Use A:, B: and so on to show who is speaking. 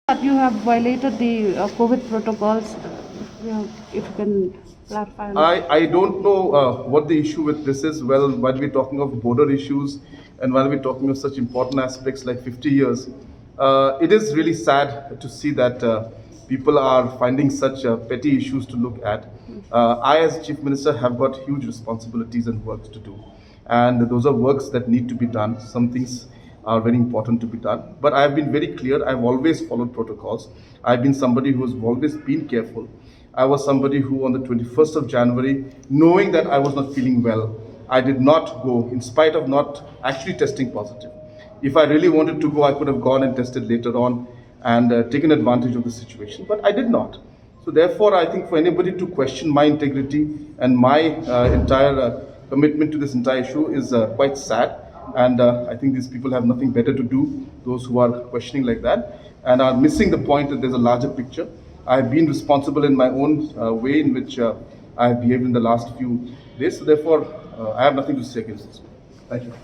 A: But you have violated the COVID protocols. If you can clarify.
B: I don't know what the issue with this is. Well, while we're talking of border issues and while we're talking of such important aspects like 50 years, it is really sad to see that people are finding such petty issues to look at. I, as Chief Minister, have got huge responsibilities and works to do. And those are works that need to be done. Some things are very important to be done. But I've been very clear. I've always followed protocols. I've been somebody who has always been careful. I was somebody who, on the 21st of January, knowing that I was not feeling well, I did not go, in spite of not actually testing positive. If I really wanted to go, I could have gone and tested later on and taken advantage of the situation, but I did not. So, therefore, I think for anybody to question my integrity and my entire commitment to this entire issue is quite sad. And I think these people have nothing better to do, those who are questioning like that, and are missing the point that there's a larger picture. I've been responsible in my own way in which I have behaved in the last few days. So therefore, I have nothing to say against this. Thank you.